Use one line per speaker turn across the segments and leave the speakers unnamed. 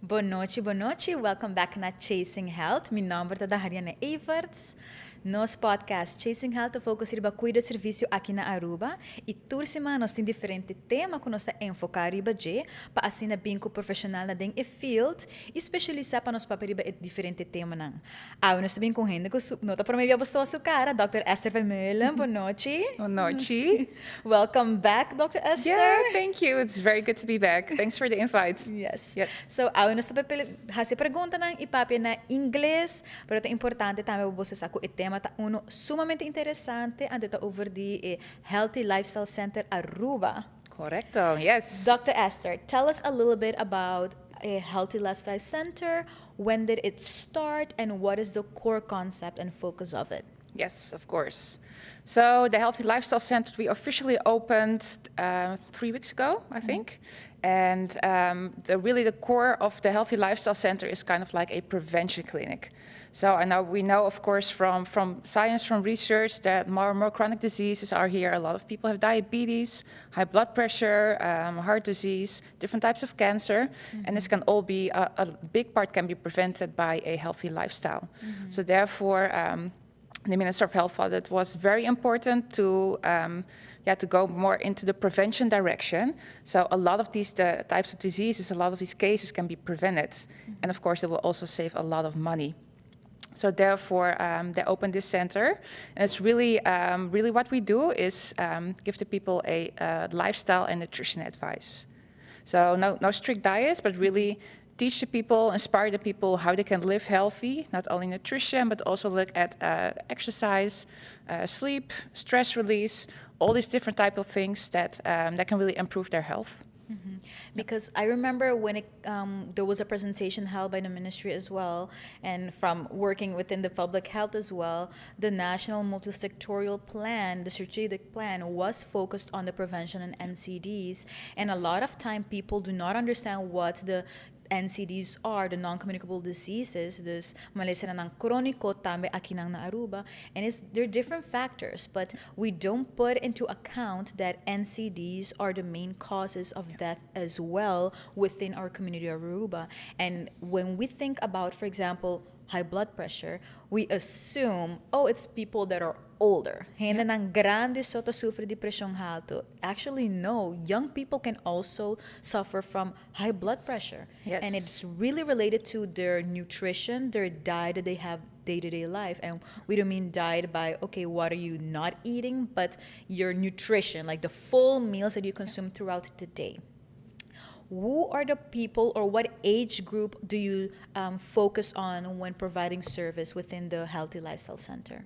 Boa noite, boa noite. Welcome back na Chasing Health. Meu nome é Dariana Everts. Nosso podcast Chasing Health foca riba cuida serviço aqui na Aruba e toda semana nós tem diferente tema que nós está enfocar riba de para assim na binco profissional na den e field e especializar para nós para riba diferente tema não. Nós estamos com gente que nota para mim você sua cara, Dr. Esther Vermeulen. Boa noite.
Boa noite.
Welcome back, Dr. Esther.
Yeah, thank you. It's very good to be back. Thanks for the invite.
Yes.
Yep.
So, nós estamos fazendo pergunta ng ipapi na inglês, pero é importante também você saber o tema tá sumamente interessante ande tá over the Healthy Lifestyle Center Aruba.
Correcto. Yes.
Dr. Esther, tell us a little bit about a Healthy Lifestyle Center. When did it start, and what is the core concept and focus of it?
Yes, of course. So the Healthy Lifestyle Center, we officially opened 3 weeks ago, I think. And the core of the Healthy Lifestyle Center is kind of like a prevention clinic. So we know, of course, from science, from research, that more and more chronic diseases are here. A lot of people have diabetes, high blood pressure, heart disease, different types of cancer. Mm-hmm. And this can all be, a big part can be prevented by a healthy lifestyle. Mm-hmm. So therefore, the Minister of Health thought it was very important to go more into the prevention direction. So a lot of these types of diseases, a lot of these cases can be prevented. Mm-hmm. And of course, it will also save a lot of money. So therefore, they opened this center. And it's really what we do is give the people a lifestyle and nutrition advice. So no strict diets, but really teach the people, inspire the people how they can live healthy, not only nutrition, but also look at exercise, sleep, stress release, all these different type of things that can really improve their health.
Mm-hmm. Because I remember when there was a presentation held by the Ministry as well, and from working within the public health as well, the National Multi-Sectorial Plan, the strategic plan, was focused on the prevention and NCDs. And a lot of time people do not understand what the NCDs are, the non-communicable diseases, dus malesa na ng kroniko tambe aki nang na Aruba, and there are different factors, but we don't put into account that NCDs are the main causes of death as well within our community of Aruba. And when we think about, for example, high blood pressure, we assume, it's people that are older. Hindi nang grande soto sufre de pressão alto. Actually, no. Young people can also suffer from high blood pressure.
Yes.
And it's really related to their nutrition, their diet that they have day-to-day life. And we don't mean diet by, what are you not eating, but your nutrition, like the full meals that you consume throughout the day. Who are the people, or what age group do you focus on when providing service within the Healthy Lifestyle Center?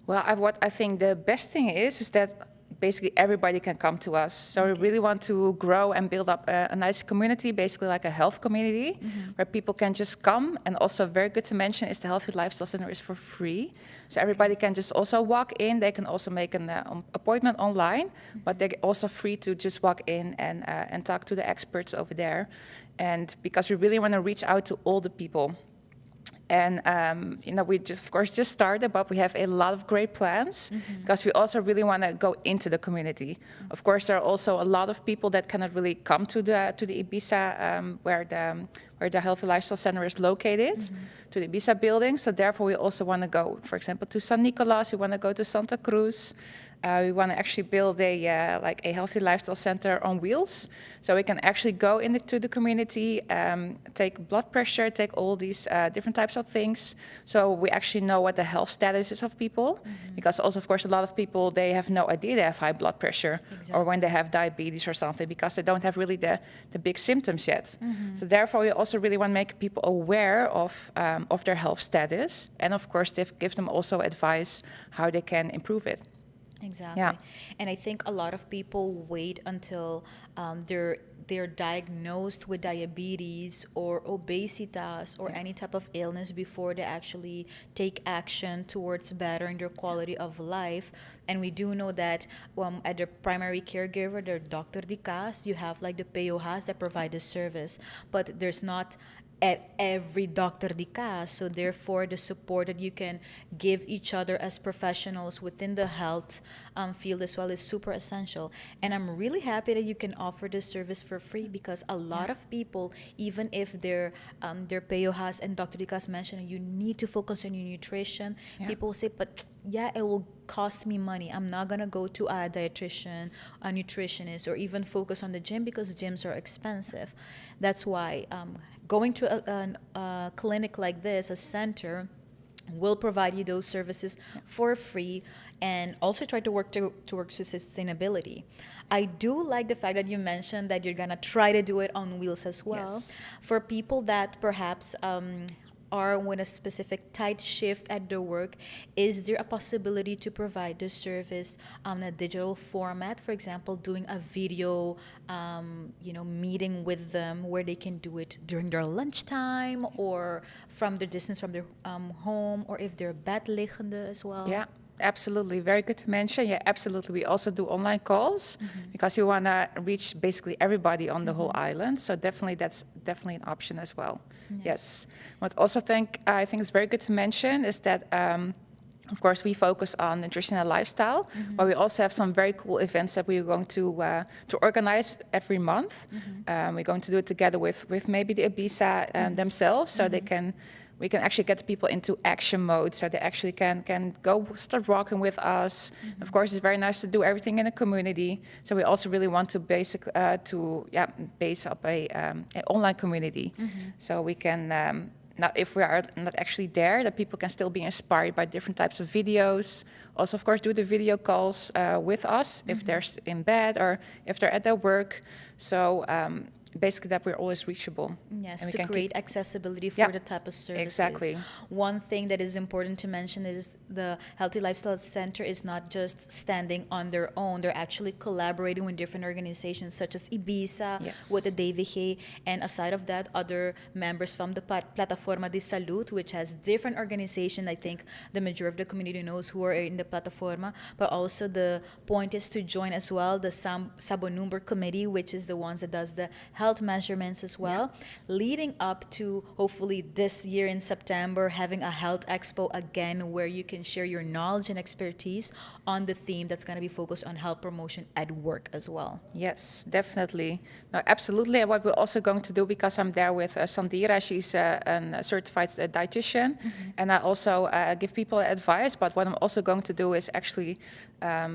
Well, what I think the best thing is that basically everybody can come to us. So we really want to grow and build up a nice community, basically like a health community, where people can just come. And also very good to mention is the Healthy Lifestyle Center is for free. So everybody can just also walk in. They can also make an appointment online, but they're also free to just walk in and talk to the experts over there. And because we really want to reach out to all the people. And, we just started, but we have a lot of great plans because we also really want to go into the community. Of course, there are also a lot of people that cannot really come to the Ibiza, where the Healthy Lifestyle Center is located, to the Ibiza building. So therefore, we also want to go, for example, to San Nicolas. We want to go to Santa Cruz. We want to actually build a healthy lifestyle center on wheels, so we can actually go into the community, take blood pressure, take all these different types of things. So we actually know what the health status is of people, because also, of course, a lot of people, they have no idea they have high blood pressure, or when they have diabetes or something, because they don't have really the big symptoms yet. So therefore, we also really want to make people aware of their health status, and of course, give them also advice how they can improve it.
Exactly.
Yeah.
And I think a lot of people wait until they're diagnosed with diabetes or obesitas or any type of illness before they actually take action towards bettering their quality of life. And we do know that at the primary caregiver, the doctor de cas, you have like the POHAs that provide the service, but there's not at every doctor de casa. So therefore, the support that you can give each other as professionals within the health field as well is super essential. And I'm really happy that you can offer this service for free, because a lot of people, even if their POHAs and Dr. de casa mentioned you need to focus on your nutrition, people will say, but yeah, it will cost me money. I'm not gonna go to a dietitian, a nutritionist, or even focus on the gym, because gyms are expensive. That's why going to a clinic like this, a center, will provide you those services for free, and also try to work towards sustainability. I do like the fact that you mentioned that you're gonna try to do it on wheels as well.
Yes.
For people that perhaps are on a specific tight shift at their work, is there a possibility to provide the service on a digital format? For example, doing a video, meeting with them where they can do it during their lunchtime, or from the distance from their home, or if they're bedliggende as well?
Yeah, absolutely. Very good to mention. Yeah, absolutely. We also do online calls because you want to reach basically everybody on the whole island. So definitely, that's definitely an option as well. Yes. What also I think is very good to mention is that, of course, we focus on nutrition and lifestyle, but we also have some very cool events that we're going to organize every month. We're going to do it together with maybe the Ibiza themselves, so we can actually get the people into action mode, so they actually can go start walking with us. Of course, it's very nice to do everything in a community. So we also really want to base up a online community, so we can. Now, if we are not actually there, that people can still be inspired by different types of videos. Also, of course, do the video calls with us if they're in bed or if they're at their work. So basically that we're always reachable.
Yes, to create accessibility for the type of services.
Exactly.
One thing that is important to mention is the Healthy Lifestyle Center is not just standing on their own. They're actually collaborating with different organizations such as Ibiza, with the Directie, and aside of that, other members from the plataforma de Salud, which has different organizations. I think the majority of the community knows who are in the plataforma, but also the point is to join as well the Sabonumber committee, which is the ones that does the health measurements as well, leading up to hopefully this year in September having a health expo again, where you can share your knowledge and expertise on the theme that's going to be focused on health promotion at work as well.
Yes, definitely. No, absolutely. And what we're also going to do, because I'm there with Sandira, she's a certified dietitian, and I also give people advice, but what I'm also going to do is actually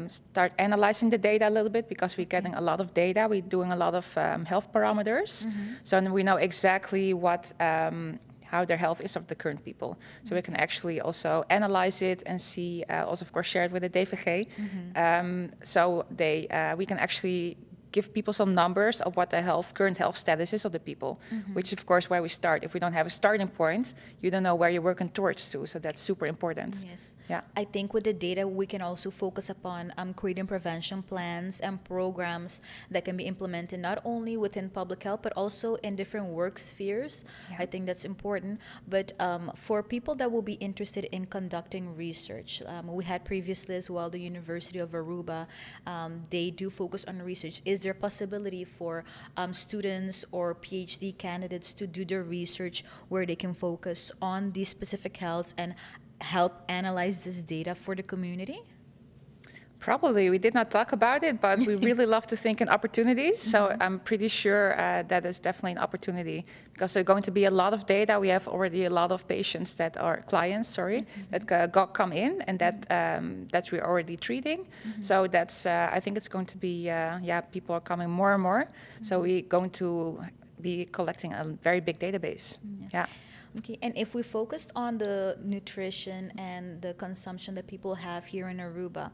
start analyzing the data a little bit, because we're getting a lot of data. We're doing a lot of health parameters. So we know exactly what how their health is of the current people. So we can actually also analyze it and see, also of course share it with the DVG. So we can actually give people some numbers of what the current health status is of the people, which of course where we start. If we don't have a starting point, you don't know where you're working towards to. So that's super important.
Yes.
Yeah.
I think with the data, we can also focus upon creating prevention plans and programs that can be implemented not only within public health, but also in different work spheres. Yeah. I think that's important. But for people that will be interested in conducting research, we had previously as well the University of Aruba. They do focus on research. Is there a possibility for students or PhD candidates to do their research where they can focus on these specific healths and help analyze this data for the community?
Probably. We did not talk about it, but we really love to think in opportunities. So I'm pretty sure that is definitely an opportunity, because there's going to be a lot of data. We have already a lot of patients that are clients, that come in and that we're already treating. So that's, I think it's going to be, people are coming more and more. So we're going to be collecting a very big database.
Yes.
Yeah.
Okay, and if we focused on the nutrition and the consumption that people have here in Aruba,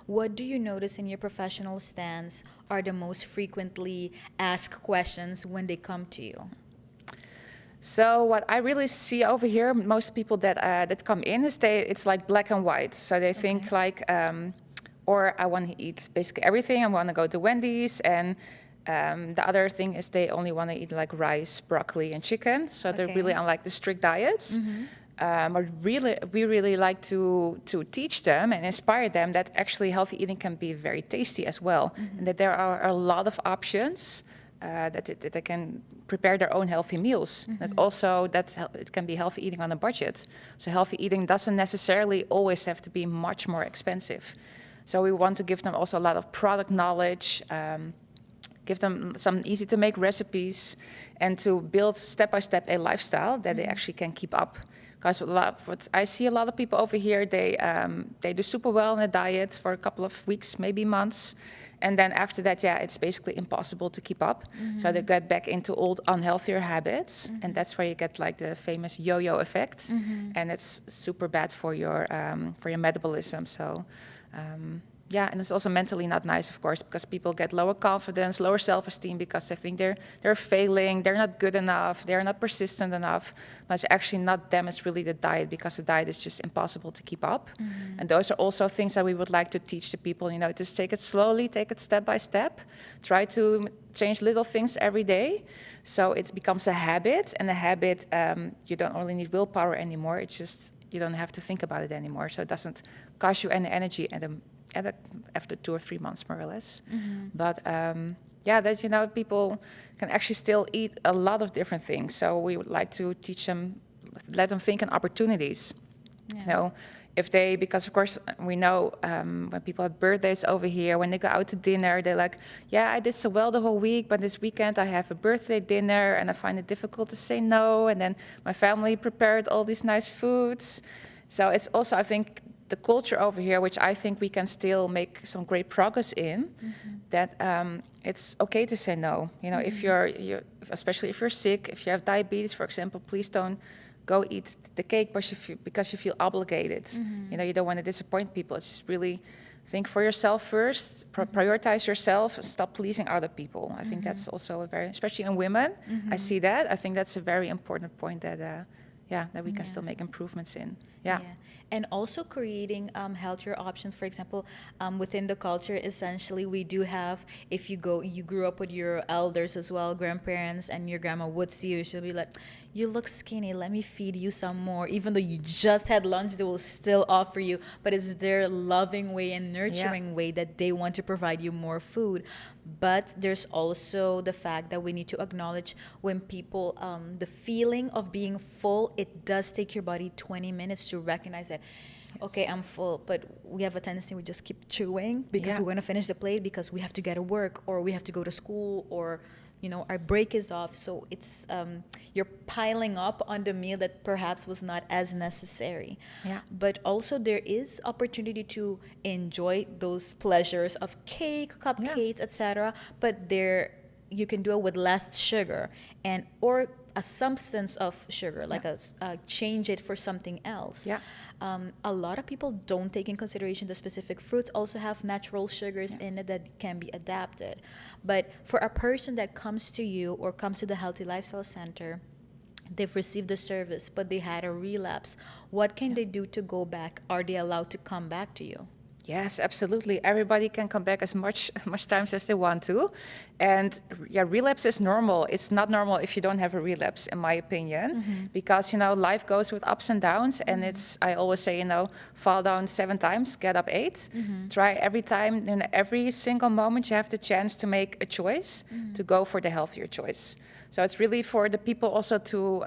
what do you notice in your professional stance are the most frequently asked questions when they come to you?
So what I really see over here, most people that come in is it's like black and white. So they think like, or I want to eat basically everything. I want to go to Wendy's, and the other thing is they only want to eat like rice, broccoli, and chicken. So they're really on like the strict diets. But we really like to teach them and inspire them that actually healthy eating can be very tasty as well, and that there are a lot of options that they can prepare their own healthy meals. That also it can be healthy eating on a budget. So healthy eating doesn't necessarily always have to be much more expensive. So we want to give them also a lot of product knowledge, give them some easy to make recipes, and to build step by step a lifestyle that they actually can keep up. Because what I see a lot of people over here, they do super well on a diet for a couple of weeks, maybe months. And then after that, it's basically impossible to keep up. So they get back into old unhealthier habits. And that's where you get like the famous yo-yo effect. And it's super bad for your metabolism. So and it's also mentally not nice, of course, because people get lower confidence, lower self-esteem, because they think they're failing, they're not good enough, they're not persistent enough. But it's actually not them, it's really the diet, because the diet is just impossible to keep up. And those are also things that we would like to teach to people, just take it slowly, take it step by step, try to change little things every day. So it becomes a habit, and a habit, you don't really need willpower anymore. It's just, you don't have to think about it anymore. So it doesn't cost you any energy after 2 or 3 months, more or less. But that people can actually still eat a lot of different things. So we would like to teach them, let them think in opportunities. Because of course we know when people have birthdays over here, when they go out to dinner, they're like, I did so well the whole week, but this weekend I have a birthday dinner and I find it difficult to say no. And then my family prepared all these nice foods. So it's also, I think, the culture over here, which I think we can still make some great progress in, that it's okay to say no. If you're especially if you're sick, if you have diabetes, for example, please don't go eat the cake because you feel obligated. You don't want to disappoint people. It's really think for yourself first, prioritize yourself, and stop pleasing other people. I think that's also especially in women, I see that. I think that's a very important point that we can still make improvements in.
And also creating healthier options. For example, within the culture, essentially, we do have, if you grew up with your elders as well, grandparents, and your grandma would see you, she'll be like, you look skinny, let me feed you some more. Even though you just had lunch, they will still offer you. But it's their loving way and nurturing way that they want to provide you more food. But there's also the fact that we need to acknowledge when people, the feeling of being full, it does take your body 20 minutes to recognize that, okay, I'm full, but we have a tendency, we just keep chewing because we want to finish the plate, because we have to get to work, or we have to go to school, or our break is off. So it's you're piling up on the meal that perhaps was not as necessary. But also there is opportunity to enjoy those pleasures of cake, cupcakes, etc. But you can do it with less sugar or a substance of sugar, like change it for something else. A lot of people don't take in consideration the specific fruits also have natural sugars in it that can be adapted. But for a person that comes to you or comes to the Healthy Lifestyle Center, they've received the service, but they had a relapse. What can they do to go back? Are they allowed to come back to you?
Yes, absolutely. Everybody can come back as much times as they want to. And relapse is normal. It's not normal if you don't have a relapse, in my opinion, because, life goes with ups and downs. And I always say, fall down 7 times, get up 8. Try every time, in every single moment, you have the chance to make a choice, to go for the healthier choice. So it's really for the people also to,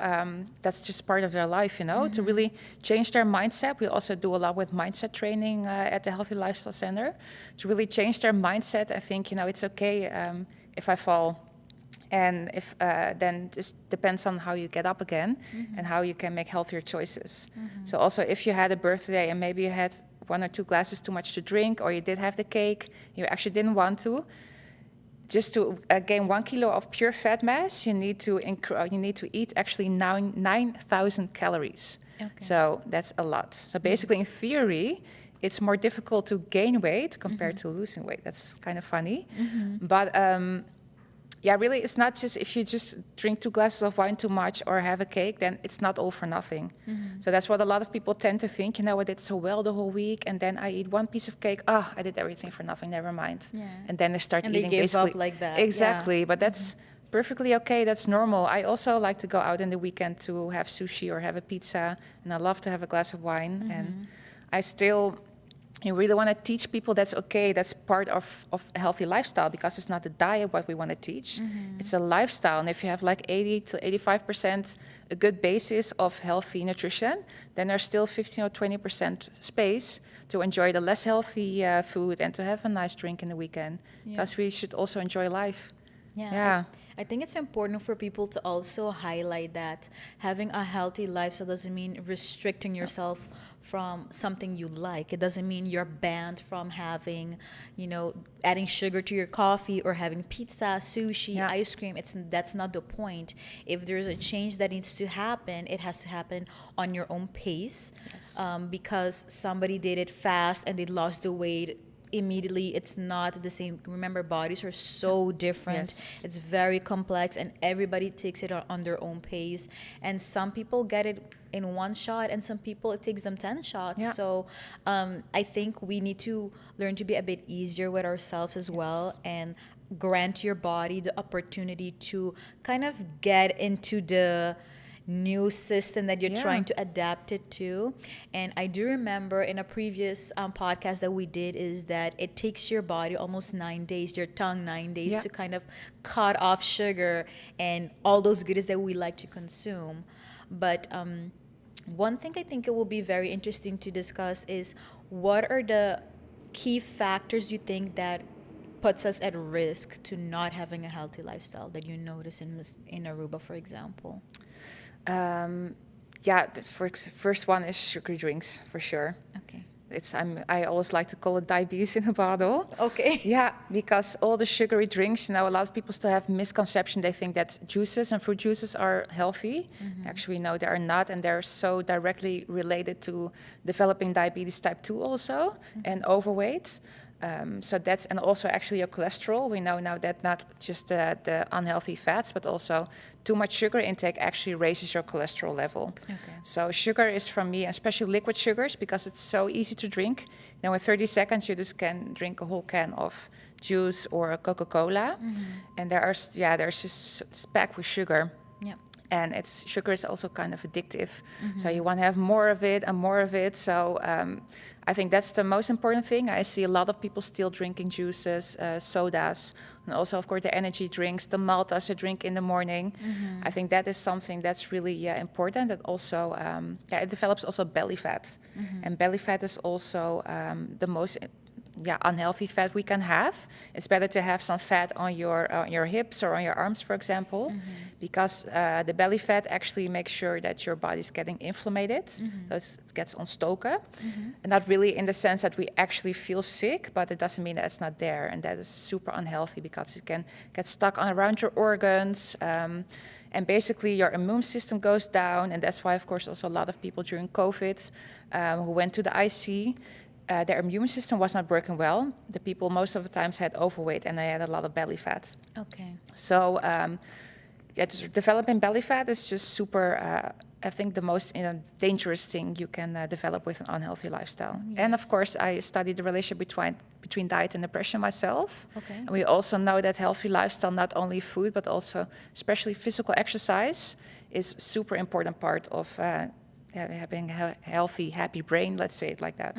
that's just part of their life, to really change their mindset. We also do a lot with mindset training at the Healthy Lifestyle Center. To really change their mindset, I think, it's okay if I fall. And if then just depends on how you get up again and how you can make healthier choices. So also if you had a birthday and maybe you had 1 or 2 glasses too much to drink, or you did have the cake, you actually didn't want to, just to gain 1 kilo of pure fat mass, you need to eat actually 9,000 calories. So that's a lot. So basically, in theory, it's more difficult to gain weight compared to losing weight. That's kind of funny. But really, it's not just if you just drink 2 glasses of wine too much or have a cake, then it's not all for nothing. So that's what a lot of people tend to think. I did so well the whole week, and then I eat 1 piece of cake. I did everything for nothing. Never mind. And then they start eating.
And they give up like that.
Exactly, but that's perfectly okay. That's normal. I also like to go out in the weekend to have sushi or have a pizza, and I love to have a glass of wine. And I still you really want to teach people that's okay, that's part of a healthy lifestyle, because it's not a diet what we want to teach. It's a lifestyle. And if you have like 80 to 85% a good basis of healthy nutrition, then there's still 15 or 20% space to enjoy the less healthy food and to have a nice drink in the weekend. Because we should also enjoy life.
Yeah. I think it's important for people to also highlight that having a healthy lifestyle doesn't mean restricting yourself from something you like. It doesn't mean you're banned from having, adding sugar to your coffee or having pizza, sushi, ice cream. That's not the point. If there's a change that needs to happen, it has to happen on your own pace. Because somebody did it fast and they lost the weight immediately, it's not the same. Remember, bodies are so different. It's very complex, and everybody takes it on their own pace. And some people get it in one shot, and some people it takes them 10 shots. So I think we need to learn to be a bit easier with ourselves as well, and grant your body the opportunity to kind of get into the new system that you're trying to adapt it to. And I do remember in a previous podcast that we did is that it takes your body almost 9 days, your tongue 9 days to kind of cut off sugar and all those goodies that we like to consume. But one thing I think it will be very interesting to discuss is what are the key factors you think that puts us at risk to not having a healthy lifestyle that you notice in Aruba, for example?
The first one is sugary drinks, for sure.
Okay.
I always like to call it diabetes in a bottle.
Okay.
Yeah, because all the sugary drinks, a lot of people still have misconception. They think that juices and fruit juices are healthy. Actually, no, they are not, and they're so directly related to developing diabetes type 2 also, and overweight. And also actually your cholesterol. We know now that not just the unhealthy fats, but also too much sugar intake actually raises your cholesterol level. Okay. So sugar is, for me, especially liquid sugars, because it's so easy to drink. Now in 30 seconds, you just can drink a whole can of juice or a Coca-Cola. And there's just packed with sugar. Yeah. And sugar is also kind of addictive. So you want to have more of it and more of it. So I think that's the most important thing. I see a lot of people still drinking juices, sodas, and also, of course, the energy drinks, the maltas they drink in the morning. I think that is something that's really important. That also, it develops also belly fat. And belly fat is also the most unhealthy fat we can have. It's better to have some fat on your hips or on your arms, for example, because the belly fat actually makes sure that your body's getting inflamed. So it gets ontstoken. And not really in the sense that we actually feel sick, but it doesn't mean that it's not there. And that is super unhealthy because it can get stuck around your organs. And basically your immune system goes down. And that's why, of course, also a lot of people during COVID who went to the IC, their immune system was not working well. The people most of the times had overweight and they had a lot of belly fat. Okay. So developing belly fat is just super, I think, the most dangerous thing you can develop with an unhealthy lifestyle. Yes. And of course, I studied the relationship between diet and depression myself. Okay. And we also know that healthy lifestyle, not only food, but also especially physical exercise, is super important part of having a healthy, happy brain, let's say it like that.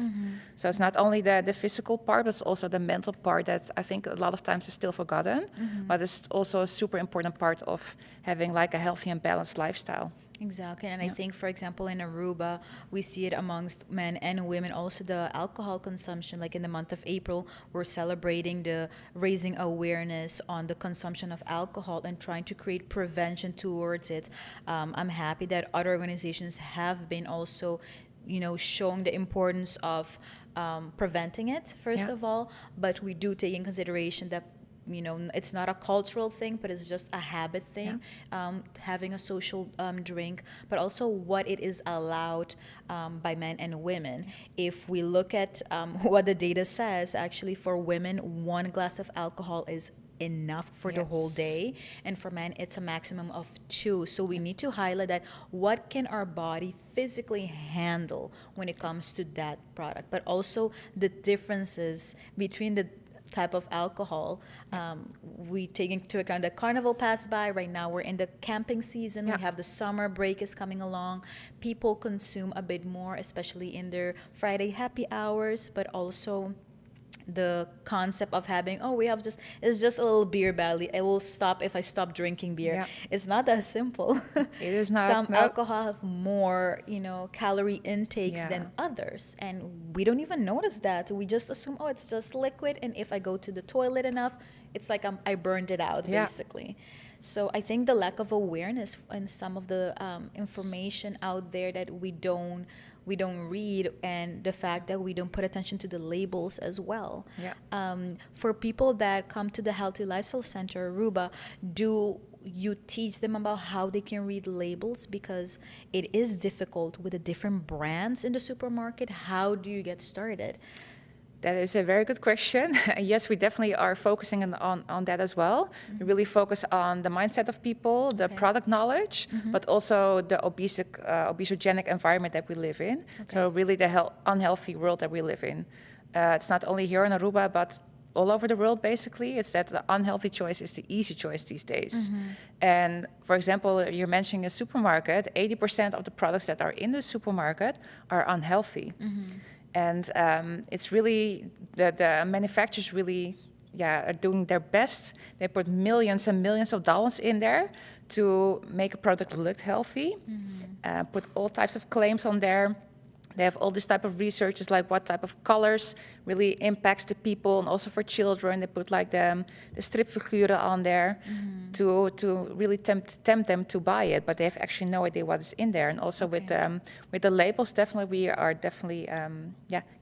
So it's not only the physical part, but it's also the mental part that I think a lot of times is still forgotten, but it's also a super important part of having like a healthy and balanced lifestyle.
Exactly. And I think, for example, in Aruba, we see it amongst men and women. Also, the alcohol consumption, like in the month of April, we're celebrating the raising awareness on the consumption of alcohol and trying to create prevention towards it. I'm happy that other organizations have been also showing the importance of preventing it, first of all. But we do take in consideration that it's not a cultural thing, but it's just a habit thing, having a social drink, but also what it is allowed by men and women. If we look at what the data says, actually for women, 1 glass of alcohol is enough for the whole day, and for men it's a maximum of 2. So we need to highlight that what can our body physically handle when it comes to that product, but also the differences between the type of alcohol. We take into account that carnival passed by. Right now we're in the camping season.
Yeah.
We have the summer break is coming along. People consume a bit more, especially in their Friday happy hours, but also the concept of having, oh, we have just, it's just a little beer belly. I will stop if I stop drinking beer.
Yeah.
It's not that simple.
It is not.
Some
No.
alcohol have more, calorie intakes
Yeah.
than others. And we don't even notice that. We just assume, oh, it's just liquid. And if I go to the toilet enough, it's like I burned it out,
Yeah.
basically. So I think the lack of awareness and some of the information out there that we don't read, and the fact that we don't put attention to the labels as well.
Yeah.
For people that come to the Healthy Lifestyle Center, Aruba, do you teach them about how they can read labels? Because it is difficult with the different brands in the supermarket. How do you get started?
That is a very good question. Yes, we definitely are focusing on that as well.
Mm-hmm.
We really focus on the mindset of people, the
Okay.
product knowledge,
Mm-hmm.
but also the obesogenic environment that we live in.
Okay.
So really the unhealthy world that we live in. It's not only here in Aruba, but all over the world, basically. It's that the unhealthy choice is the easy choice these days.
Mm-hmm.
And for example, you're mentioning a supermarket, 80% of the products that are in the supermarket are unhealthy.
Mm-hmm.
And it's really, the manufacturers really, are doing their best. They put millions and millions of dollars in there to make a product look healthy, put all types of claims on there. They have all this type of researches, like what type of colors really impacts the people, and also for children. They put like the stripfiguren on there to really tempt them to buy it, but they have actually no idea what is in there. And also with the labels, definitely we are definitely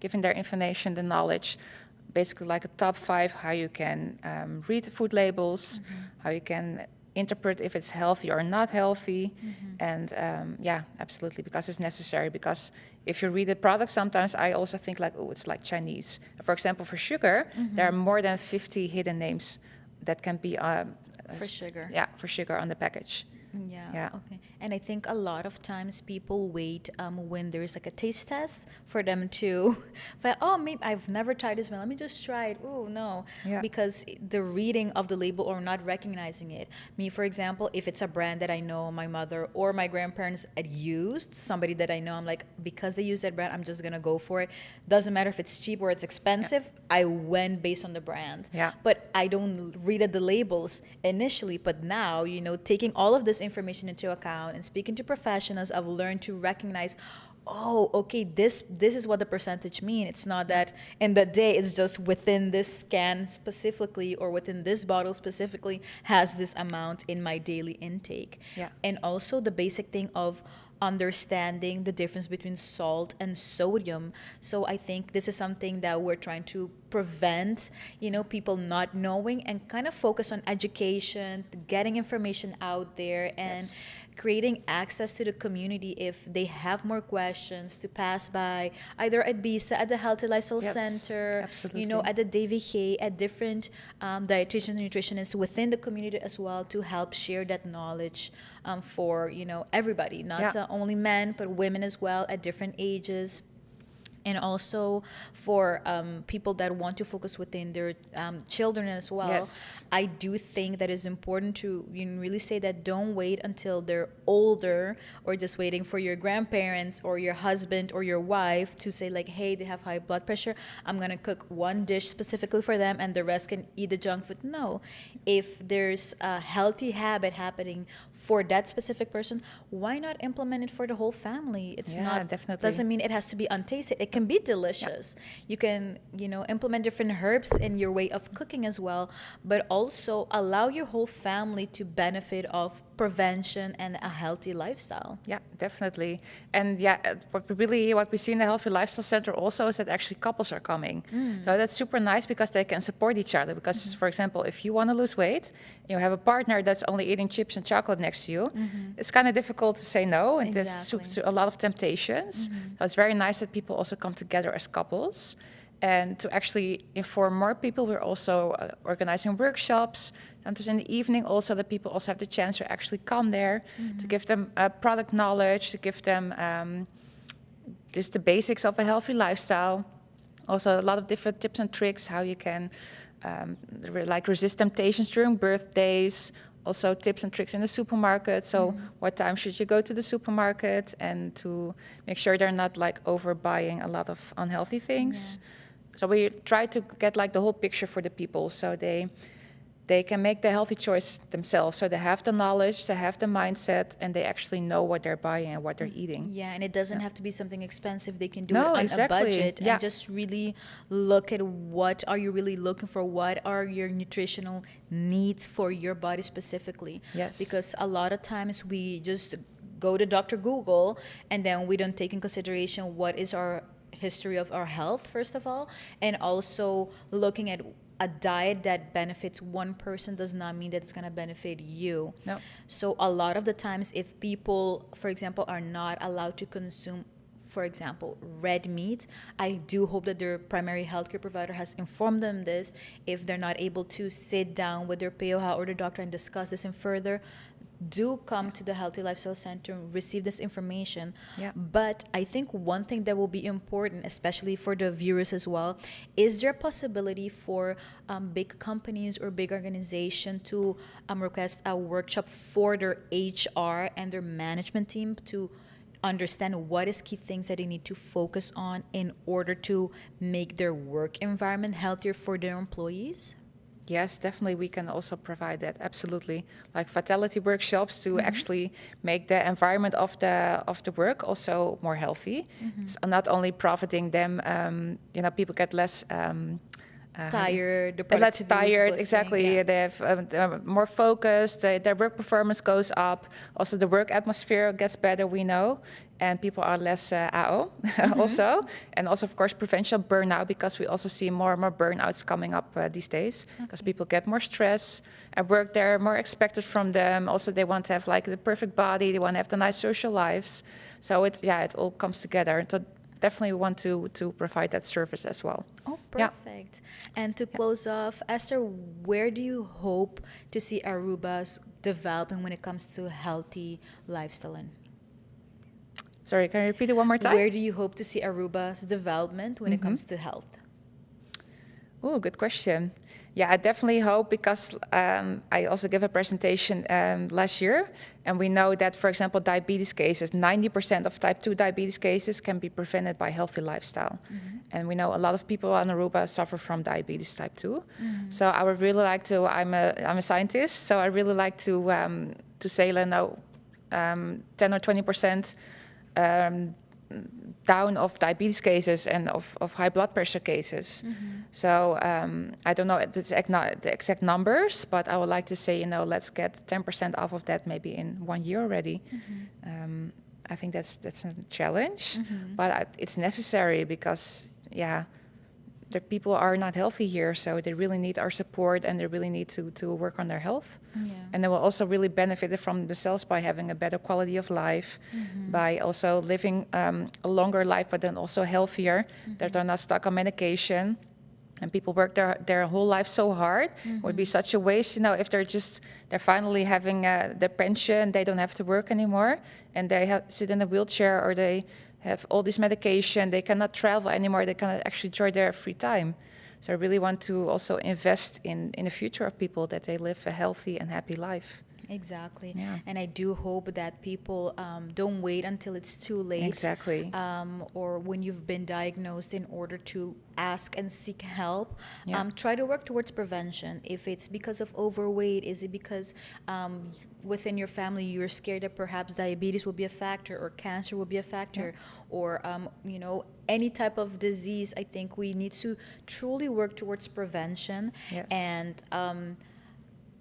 giving their information, the knowledge, basically like a top 5 how you can read the food labels, how you can interpret if it's healthy or not healthy. And absolutely, because it's necessary. Because if you read the product, sometimes I also think like, oh, it's like Chinese. For example, for sugar, there are more than 50 hidden names that can be
For sugar.
Yeah, for sugar on the package. Yeah.
Okay. And I think a lot of times people wait when there's like a taste test for them to, maybe I've never tried this one. Let me just try it. Oh, no.
Yeah.
Because the reading of the label or not recognizing it. Me, for example, if it's a brand that I know my mother or my grandparents had used, somebody that I know, I'm like, because they use that brand, I'm just going to go for it. Doesn't matter if it's cheap or it's expensive. Yeah. I went based on the brand.
Yeah.
But I don't read the labels initially. But now, taking all of this information into account and speaking to professionals, I've learned to recognize, oh, okay, this is what the percentage mean. It's not that in the day it's just within this scan specifically or within this bottle specifically has this amount in my daily intake.
Yeah.
And also the basic thing of understanding the difference between salt and sodium. So I think this is something that we're trying to prevent, people not knowing, and kind of focus on education, getting information out there, and
Yes.
creating access to the community if they have more questions to pass by, either at BISA, at the Healthy Lifestyle
Yes,
Center,
absolutely.
at the DVK, at different dietitians and nutritionists within the community as well, to help share that knowledge for, everybody, not only men, but women as well at different ages. And also for people that want to focus within their children as well.
Yes.
I do think that it's important to really say that don't wait until they're older, or just waiting for your grandparents or your husband or your wife to say like, hey, they have high blood pressure, I'm going to cook one dish specifically for them and the rest can eat the junk food. No. If there's a healthy habit happening for that specific person, why not implement it for the whole family? It's not,
definitely.
doesn't mean it has to be untasted. It can be delicious. You can, implement different herbs in your way of cooking as well, but also allow your whole family to benefit of prevention and a healthy lifestyle.
Yeah, definitely. And what we see in the Healthy Lifestyle Center also is that actually couples are coming. So that's super nice because they can support each other. Because, for example, if you want to lose weight, you have a partner that's only eating chips and chocolate next to you, it's kind of difficult to say no, and
Exactly.
there's a lot of temptations. So it's very nice that people also come together as couples. And to actually inform more people, we're also organizing workshops. Sometimes in the evening also, that people also have the chance to actually come there, to give them product knowledge, to give them just the basics of a healthy lifestyle. Also a lot of different tips and tricks how you can like resist temptations during birthdays, also tips and tricks in the supermarket. So what time should you go to the supermarket, and to make sure they're not like overbuying a lot of unhealthy things. So we try to get like the whole picture for the people, so they can make the healthy choice themselves. So they have the knowledge, they have the mindset, and they actually know what they're buying and what they're eating.
Yeah, and it doesn't have to be something expensive. They can do
No,
it on
exactly.
a budget
Yeah.
and just really look at what are you really looking for, what are your nutritional needs for your body specifically.
Yes.
Because a lot of times we just go to Dr. Google and then we don't take in consideration what is our history of our health, first of all, and also looking at a diet that benefits one person does not mean that it's going to benefit you.
No.
So a lot of the times, if people, for example, are not allowed to consume, for example, red meat, I do hope that their primary healthcare provider has informed them this. If they're not able to sit down with their POH or the doctor and discuss this in further, do come to the Healthy Lifestyle Center and receive this information.
Yeah.
But I think one thing that will be important, especially for the viewers as well, is there a possibility for big companies or big organizations to request a workshop for their HR and their management team to understand what is key things that they need to focus on in order to make their work environment healthier for their employees?
Yes, definitely we can also provide that, absolutely. Like vitality workshops to actually make the environment of the work also more healthy. So not only profiting them, people get less
Tired, the
less
productivity is
tired,
boosting,
exactly.
yeah.
They have they're more focused. Their work performance goes up. Also, the work atmosphere gets better. We know, and people are less AO also, and also of course prevention of burnout, because we also see more and more burnouts coming up these days, because people get more stress at work. They're more expected from them. Also, they want to have like the perfect body. They want to have the nice social lives. So it all comes together. So definitely want to provide that service as well.
Oh,
Yeah.
perfect. And to close off, Esther, where do you hope to see Aruba's developing when it comes to healthy lifestyle? And
Sorry, can you repeat it one more time?
where do you hope to see Aruba's development when it comes to health?
Oh, good question. Yeah, I definitely hope, because I also gave a presentation last year, and we know that, for example, diabetes cases, 90% of type 2 diabetes cases can be prevented by healthy lifestyle. And we know a lot of people on Aruba suffer from diabetes type 2. So I would really like to, I'm a scientist, so I really like to say, 10 or 20% down of diabetes cases and of high blood pressure cases. So I don't know the exact numbers, but I would like to say, let's get 10% off of that maybe in 1 year already. I think that's a challenge, but it's necessary, because the people are not healthy here, so they really need our support, and they really need to work on their health. And they will also really benefit from themselves by having a better quality of life, by also living a longer life, but then also healthier, that they're not stuck on medication. And people work their whole life so hard. It would be such a waste, if they're finally having their pension, they don't have to work anymore, and they sit in a wheelchair, or they have all this medication, they cannot travel anymore, they cannot actually enjoy their free time. So I really want to also invest in the future of people, that they live a healthy and happy life.
Exactly.
Yeah.
And I do hope that people don't wait until it's too late.
Exactly.
Or when you've been diagnosed, in order to ask and seek help.
Yeah.
Try to work towards prevention. If it's because of overweight, is it because within your family you're scared that perhaps diabetes will be a factor, or cancer will be a factor, or any type of disease? I think we need to truly work towards prevention.
Yes.
And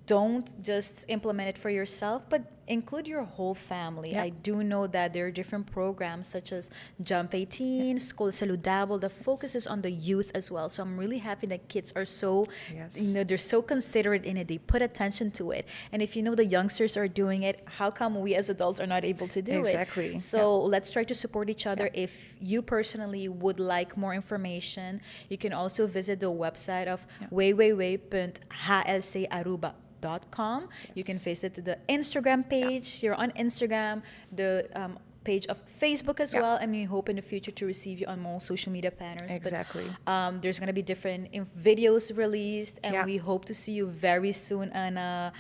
don't just implement it for yourself, but include your whole family.
Yeah.
I do know that there are different programs such as Jump 18, School Saludable, that focuses on the youth as well. So I'm really happy that kids are so, they're so considerate in it. They put attention to it. And if the youngsters are doing it, how come we as adults are not able to do it?
Exactly.
So let's try to support each other. If you personally would like more information, you can also visit the website of www.hlcaruba.com. You can visit the Instagram page. You're on Instagram. The page of Facebook as
Yeah.
well, and we hope in the future to receive you on more social media banners.
Exactly.
But, there's going to be different videos released, and
Yeah.
we hope to see you very soon on a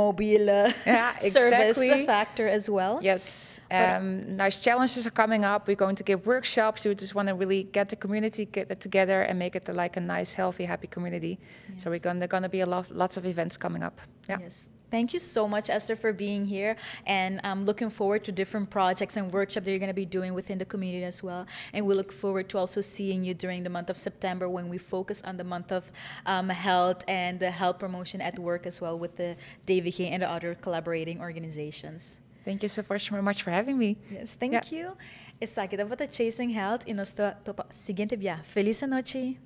mobile
Yeah,
service
exactly.
factor as well.
Yes, nice challenges are coming up. We're going to give workshops. We just want to really get the community together and make it like a nice, healthy, happy community. So we're going to be lots of events coming up. Yeah.
Yes. Thank you so much, Esther, for being here. And I'm looking forward to different projects and workshops that you're going to be doing within the community as well. And we look forward to also seeing you during the month of September when we focus on the month of health and the health promotion at work as well with the DVG and the other collaborating organizations.
Thank you so much for having me.
Yes, thank you. Essa aqui da Chasing Health e nós seguinte dia. Feliz noite.